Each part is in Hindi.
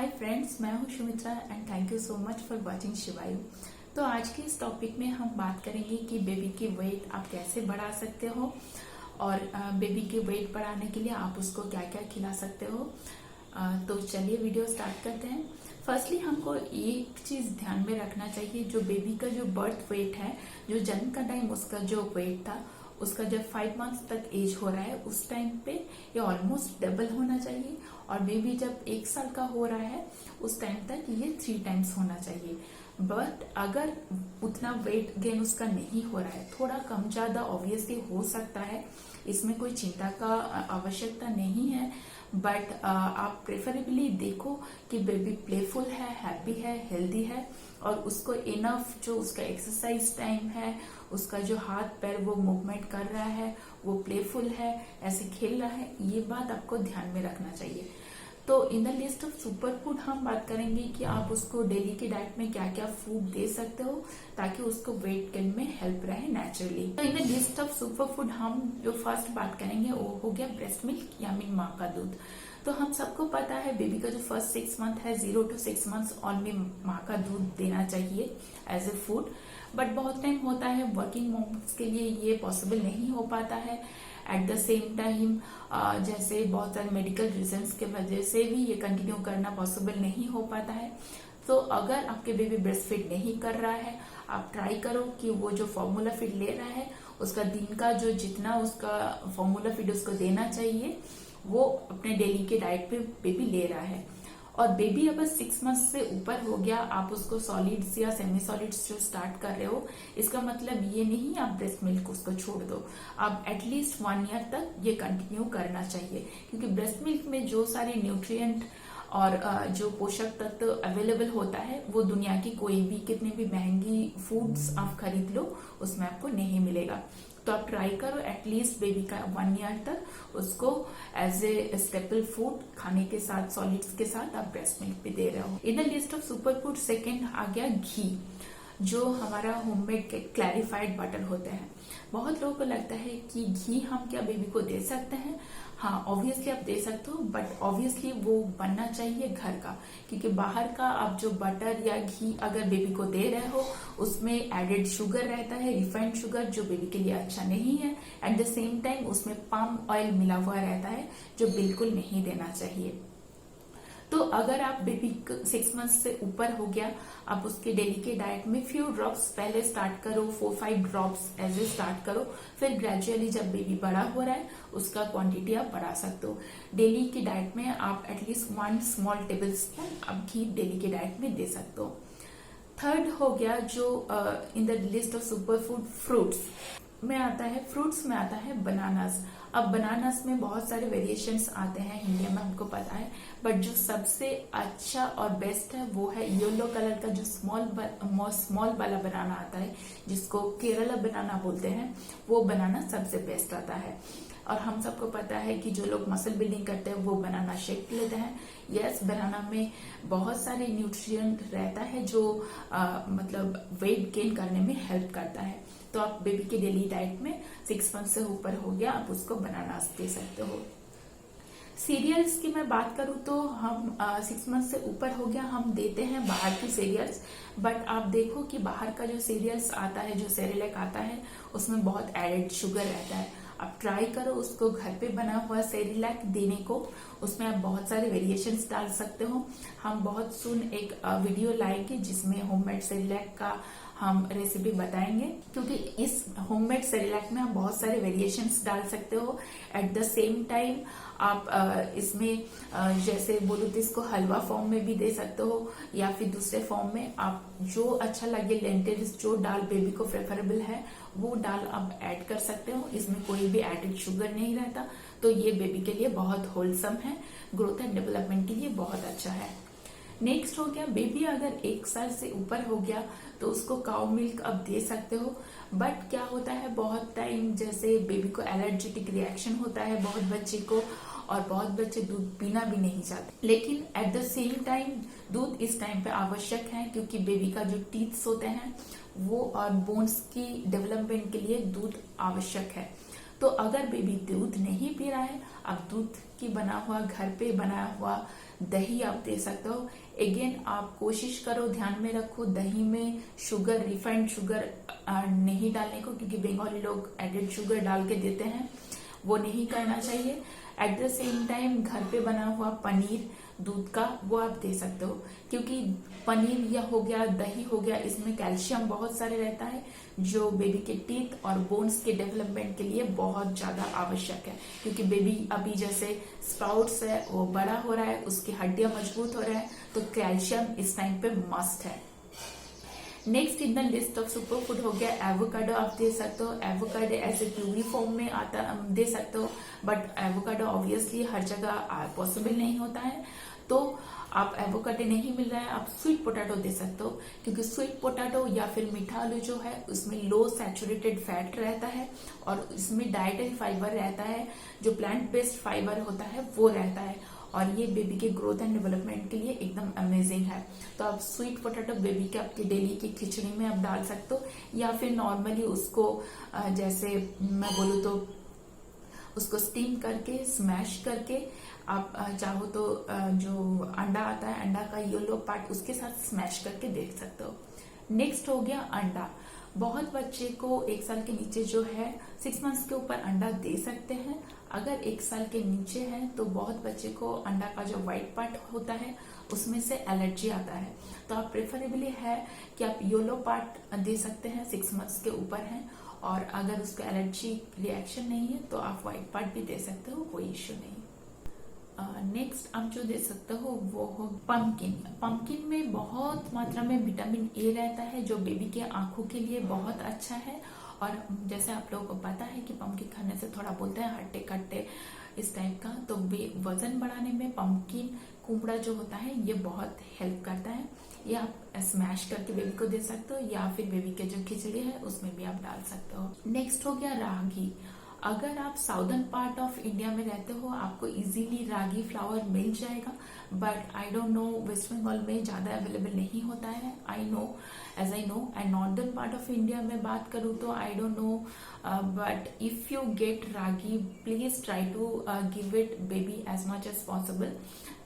हाय फ्रेंड्स, मैं हूं Sumitra and thank you so much for watching Shivayu. तो आज के इस टॉपिक में हम बात करेंगे कि बेबी की वेट आप कैसे बढ़ा सकते हो और बेबी की वेट बढ़ाने के लिए आप उसको क्या क्या खिला सकते हो। तो चलिए वीडियो स्टार्ट करते हैं। फर्स्टली हमको एक चीज ध्यान में रखना चाहिए, जो बेबी का जो बर्थ वेट है, जो जन्म का टाइम उसका जो वेट था, उसका जब 5 मंथ्स तक एज हो रहा है उस टाइम पे ये ऑलमोस्ट डबल होना चाहिए, और बेबी जब 1 साल का हो रहा है उस टाइम तक ये 3 टाइम्स होना चाहिए। बट अगर उतना वेट गेन उसका नहीं हो रहा है, थोड़ा कम ज्यादा ऑब्वियसली हो सकता है, इसमें कोई चिंता का आवश्यकता नहीं है। बट आप प्रेफरेबली देखो कि बेबी प्लेफुल है, हैप्पी है, हेल्दी है, और उसको इनफ जो उसका एक्सरसाइज टाइम है, उसका जो हाथ पैर वो मूवमेंट कर रहा है, वो प्लेफुल है, ऐसे खेल रहा है, ये बात आपको ध्यान में रखना चाहिए। तो इन the list of super food हम बात करेंगे कि आप उसको डेली की डाइट में क्या क्या फूड दे सकते हो ताकि उसको वेट गेन में हेल्प रहे नेचुरली। तो इन the list of super food हम जो फर्स्ट बात करेंगे वो हो गया ब्रेस्ट मिल्क या मीन माँ का दूध। तो हम सबको पता है बेबी का जो फर्स्ट 6 मंथ है, 0 to 6 मंथ्स ऑनली माँ का दूध देना चाहिए एज ए फूड। बट बहुत टाइम होता है वर्किंग मोम्स के लिए ये पॉसिबल नहीं हो पाता है। एट द सेम टाइम जैसे बहुत सारे मेडिकल रीजंस के वजह से भी ये कंटिन्यू करना पॉसिबल नहीं हो पाता है। तो अगर आपके बेबी ब्रेस्ट फीड नहीं कर रहा है, आप ट्राई करो कि वो जो फॉर्मूला फीड ले रहा है उसका दिन का जो जितना उसका फॉर्मूला फीड उसको देना चाहिए वो अपने डेली के डाइट पे बेबी ले रहा है। और बेबी अगर 6 मंथ से ऊपर हो गया, आप उसको सॉलिड्स या सेमी सॉलिड्स जो स्टार्ट कर रहे हो, इसका मतलब ये नहीं आप ब्रेस्ट मिल्क उसको छोड़ दो। आप एटलीस्ट 1 ईयर तक ये कंटिन्यू करना चाहिए, क्योंकि ब्रेस्ट मिल्क में जो सारे न्यूट्रिएंट और जो पोषक तत्व अवेलेबल होता है वो दुनिया की कोई भी कितनी भी महंगी फूड्स आप खरीद लो उसमें आपको नहीं मिलेगा। तो आप ट्राई करो एटलीस्ट बेबी का 1 ईयर तक उसको एज ए स्टेपल फूड खाने के साथ, सॉलिड्स के साथ आप ब्रेस्ट मिल्क भी दे रहे हो। In the list of super food second आ गया घी, जो हमारा होममेड क्लैरिफाइड बटर होता है। बहुत लोगों को लगता है कि घी हम क्या बेबी को दे सकते हैं। हाँ, ऑब्वियसली आप दे सकते हो, बट ऑब्वियसली वो बनना चाहिए घर का, क्योंकि बाहर का आप जो बटर या घी अगर बेबी को दे रहे हो उसमें एडेड शुगर रहता है, रिफाइंड शुगर, जो बेबी के लिए अच्छा नहीं है। एट द सेम टाइम उसमें पाम ऑयल मिला हुआ रहता है जो बिल्कुल नहीं देना चाहिए। तो अगर आप बेबी 6 मंथ से ऊपर हो गया, आप उसके डेली के डाइट में फ्यू ड्रॉप्स पहले स्टार्ट करो, 4-5 ड्रॉप्स एज ए स्टार्ट करो, फिर ग्रेजुअली जब बेबी बड़ा हो रहा है उसका क्वांटिटी आप बढ़ा सकते हो। डेली की डाइट में आप एटलीस्ट 1 स्मॉल टेबल स्पून आप घी डेली के डाइट में दे सकते हो। थर्ड हो गया जो इन the list of super food fruits में आता है, फ्रूट्स में आता है बनानास। अब बनानास में बहुत सारे वेरिएशंस आते हैं, इंडिया में हमको पता है, बट जो सबसे अच्छा और बेस्ट है वो है येलो कलर का जो स्मॉल वाला बनाना आता है, जिसको केरला बनाना बोलते हैं। वो बनाना सबसे बेस्ट आता है। और हम सबको पता है कि जो लोग मसल बिल्डिंग करते हैं वो बनाना शेक लेते हैं। यस, बनाना में बहुत सारे न्यूट्रिएंट रहता है जो मतलब वेट गेन करने में हेल्प करता है। तो आप बेबी के डेली डाइट में 6 मंथ से ऊपर हो गया, आप उसको बनाना दे सकते हो। सीरियल्स की मैं बात करूं तो हम 6 मंथ से ऊपर हो गया हम देते हैं बाहर की सीरियल्स। बट आप देखो कि बाहर का जो सीरियल्स आता है, जो सेरेलैक आता है, उसमें बहुत एडेड शुगर रहता है। आप ट्राई करो उसको घर पे बना हुआ सेरेलैक देने को, उसमें आप बहुत सारे वेरिएशंस डाल सकते हो। हम बहुत सुन एक वीडियो लाएंगे जिसमें होममेड सेरेलैक का हम रेसिपी बताएंगे, क्योंकि इस होममेड सेरेलैक में आप बहुत सारे वेरिएशंस डाल सकते हो। एट द सेम टाइम आप इसमें जैसे बोलो तो इसको हलवा फॉर्म में भी दे सकते हो, या फिर दूसरे फॉर्म में आप जो अच्छा लगे, लेंटिल्स जो दाल बेबी को प्रेफरेबल है वो दाल आप ऐड कर सकते हो। इसमें कोई भी एडेड शुगर नहीं रहता, तो ये बेबी के लिए बहुत होलसम है, ग्रोथ एंड डेवलपमेंट के लिए बहुत अच्छा है। नेक्स्ट हो गया बेबी अगर 1 साल से ऊपर हो गया तो उसको काउ मिल्क अब दे सकते हो। बट क्या होता है, बहुत टाइम जैसे बेबी को एलर्जेटिक रिएक्शन होता है बहुत बच्चे को, और बहुत बच्चे दूध पीना भी नहीं चाहते। लेकिन एट द सेम टाइम दूध इस टाइम पे आवश्यक है, क्योंकि बेबी का जो टीथ्स होते हैं वो और बोन्स की डेवलपमेंट के लिए दूध आवश्यक है। तो अगर बेबी दूध नहीं पी रहा है, आप दूध की बना हुआ, घर पे बना हुआ दही आप दे सकते हो। अगेन आप कोशिश करो, ध्यान में रखो, दही में शुगर, रिफाइंड शुगर नहीं डालने को, क्योंकि बंगाली लोग एडेड शुगर डाल के देते हैं, वो नहीं करना चाहिए। एट द सेम टाइम घर पे बना हुआ पनीर दूध का वो आप दे सकते हो, क्योंकि पनीर या हो गया, दही हो गया, इसमें कैल्शियम बहुत सारे रहता है जो बेबी के टीथ और बोन्स के डेवलपमेंट के लिए बहुत ज्यादा आवश्यक है। क्योंकि बेबी अभी जैसे स्प्राउट्स है वो बड़ा हो रहा है, उसकी हड्डियां मजबूत हो रहा है, तो कैल्शियम इस टाइम पे मस्ट है। Next in the list of super food हो गया एवोकाडो, आप दे सकते हो। एवोकाडो ऐसे प्यूरी फॉर्म में आता दे सकते हो, बट एवोकाडो ऑब्वियसली हर जगह पॉसिबल नहीं होता है, तो आप एवोकाडो नहीं मिल रहा है, आप स्वीट पोटैटो दे सकते हो, क्योंकि स्वीट पोटैटो या फिर मीठा आलू जो है उसमें लो सैचुरेटेड फैट रहता है और इसमें डाइटरी फाइबर रहता है, जो प्लांट बेस्ड फाइबर होता है वो रहता है, और ये बेबी के ग्रोथ एंड डेवलपमेंट के लिए एकदम अमेजिंग है। तो आप स्वीट पोटैटो बेबी के आपके डेली की खिचड़ी में आप डाल सकते हो, या फिर नॉर्मली उसको जैसे मैं बोलूँ तो उसको स्टीम करके, स्मैश करके आप चाहो तो जो अंडा आता है, अंडा का येलो पार्ट उसके साथ स्मैश करके देख सकते हो। नेक्स्ट हो गया अंडा। बहुत बच्चे को 1 साल के नीचे जो है 6 मंथ्स के ऊपर अंडा दे सकते हैं। अगर 1 साल के नीचे है तो बहुत बच्चे को अंडा का जो व्हाइट पार्ट होता है उसमें से एलर्जी आता है, तो आप प्रेफरेबली है कि आप येलो पार्ट दे सकते हैं 6 मंथ्स के ऊपर है, और अगर उसको एलर्जी रिएक्शन नहीं है तो आप व्हाइट पार्ट भी दे सकते हो, कोई इश्यू नहीं। नेक्स्ट आप जो दे सकते हो वो हो पंपकिन। पंपकिन में बहुत मात्रा में विटामिन ए रहता है जो बेबी के आंखों के लिए बहुत अच्छा है, और जैसे आप लोगों को पता है कि पंपकिन खाने से थोड़ा बोलते हैं हट्टे कट्टे इस टाइप का, तो वजन बढ़ाने में पंपकिन कुमड़ा जो होता है ये बहुत हेल्प करता है। ये आप स्मैश करके बेबी को दे सकते हो, या फिर बेबी के जो खिचड़ी है उसमें भी आप डाल सकते हो। नेक्स्ट हो गया रागी। अगर आप साउदर्न पार्ट ऑफ इंडिया में रहते हो आपको इजीली रागी फ्लावर मिल जाएगा, but I don't know, West Bengal में ज्यादा अवेलेबल नहीं होता है, I know, as I know. And northern part of India में बात करूँ तो I don't know, but if you get ragi please try to give it baby as much as possible.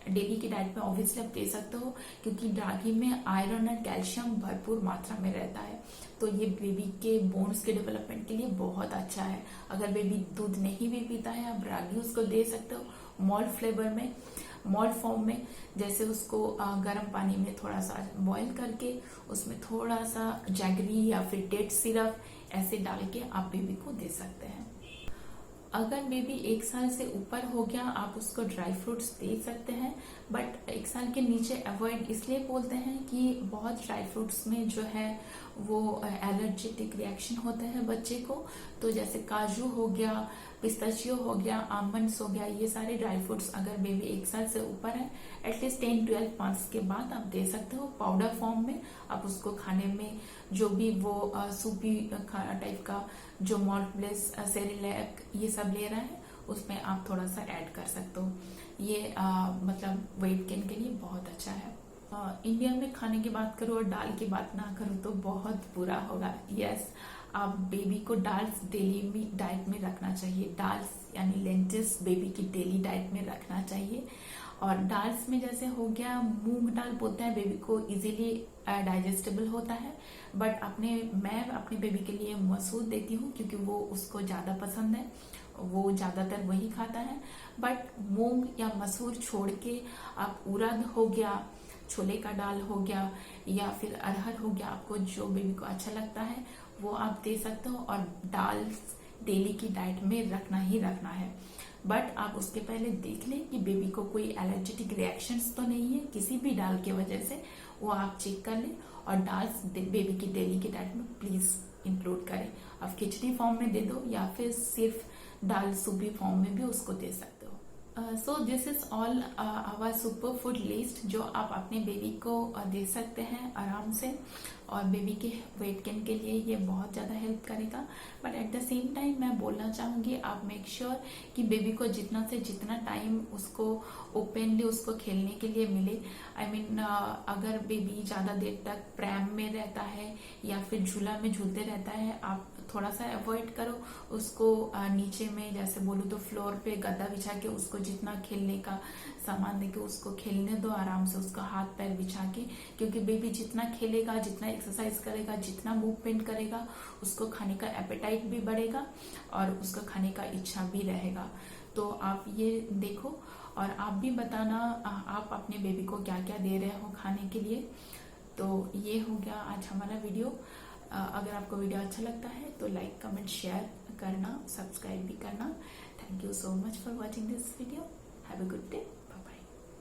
Daily की डाइट में ऑब्वियसली आप दे सकते हो, क्योंकि रागी में आयरन और कैल्शियम भरपूर मात्रा में रहता है, तो ये बेबी के बोन्स के डेवलपमेंट के लिए बहुत अच्छा है। अगर बेबी दूध नहीं भी पीता है आप रागी उसको दे सकते हो मॉल्ट फ्लेवर में, मॉल्ट फॉर्म में, जैसे उसको गर्म पानी में थोड़ा सा बॉईल करके उसमें थोड़ा सा जैगरी या फिर डेट सिरप ऐसे डाल के आप बेबी को दे सकते हैं। अगर बेबी 1 साल से ऊपर हो गया आप उसको ड्राई फ्रूट्स दे सकते हैं, बट 1 साल के नीचे अवॉइड इसलिए बोलते हैं कि बहुत ड्राई फ्रूट्स में जो है वो एलर्जेटिक रिएक्शन होता है बच्चे को, तो जैसे काजू हो गया, पिस्ताचियो हो गया, आमंड्स हो गया, ये सारे ड्राई फ्रूट्स अगर बेबी 1 साल से ऊपर है एटलीस्ट 10-12 मंथ्स के बाद आप दे सकते हो पाउडर फॉर्म में। आप उसको खाने में जो भी वो सूपी टाइप का जो मॉल्ट ब्लेस, सेरेलैक ये सब ले रहा है उसमें आप थोड़ा सा ऐड कर सकते हो। ये मतलब वेट गेन के लिए बहुत अच्छा है। इंडिया में खाने की बात करूँ और दाल की बात ना करूँ तो बहुत बुरा होगा। यस, आप बेबी को दाल डेली डाइट में रखना चाहिए। दाल यानी लेंटिल्स बेबी की डेली डाइट में रखना चाहिए। और दाल्स में जैसे हो गया मूंग दाल बोलते हैं, बेबी को इजीली डाइजेस्टेबल होता है, बट मैं अपने बेबी के लिए मसूर देती हूँ क्योंकि वो उसको ज्यादा पसंद है, वो ज्यादातर वही खाता है। बट मूंग या मसूर छोड़ के आप उड़द हो गया, छोले का दाल हो गया, या फिर अरहर हो गया, आपको जो बेबी को अच्छा लगता है वो आप दे सकते हो। और दाल डेली की डाइट में रखना ही रखना है, बट आप उसके पहले देख लें कि बेबी को कोई एलर्जेटिक रिएक्शंस तो नहीं है किसी भी दाल की वजह से, वो आप चेक कर लें। और दाल बेबी की डेली की डाइट में प्लीज इंक्लूड करें। आप खिचड़ी फॉर्म में दे दो या फिर सिर्फ दाल सूपी फॉर्म में भी उसको दे सकते हो। So this is all our super food list जो आप अपने बेबी को दे सकते हैं आराम से, और बेबी के वेट गेन के लिए ये बहुत ज़्यादा हेल्प करेगा। But at the same time मैं बोलना चाहूँगी आप मेक श्योर कि बेबी को जितना से जितना टाइम उसको ओपनली उसको खेलने के लिए मिले। आई मीन अगर बेबी ज़्यादा देर तक प्रैम में रहता है या फिर झूला में झूलते रहता है, आप थोड़ा सा अवॉइड करो उसको। नीचे में जैसे बोलूँ तो फ्लोर पे गद्दा बिछा के उसको जितना खेलने का सामान देके उसको खेलने दो आराम से, उसका हाथ पैर बिछा के। क्योंकि बेबी जितना खेलेगा, जितना एक्सरसाइज करेगा, जितना मूवमेंट करेगा, उसको खाने का एपेटाइट भी बढ़ेगा और उसका खाने का इच्छा भी रहेगा। तो आप ये देखो और आप भी बताना आप अपने बेबी को क्या क्या दे रहे हो खाने के लिए। तो ये हो गया आज हमारा वीडियो। अगर आपको वीडियो अच्छा लगता है तो लाइक कमेंट शेयर करना, सब्सक्राइब भी करना। Thank you so much for watching this video. Have a good day.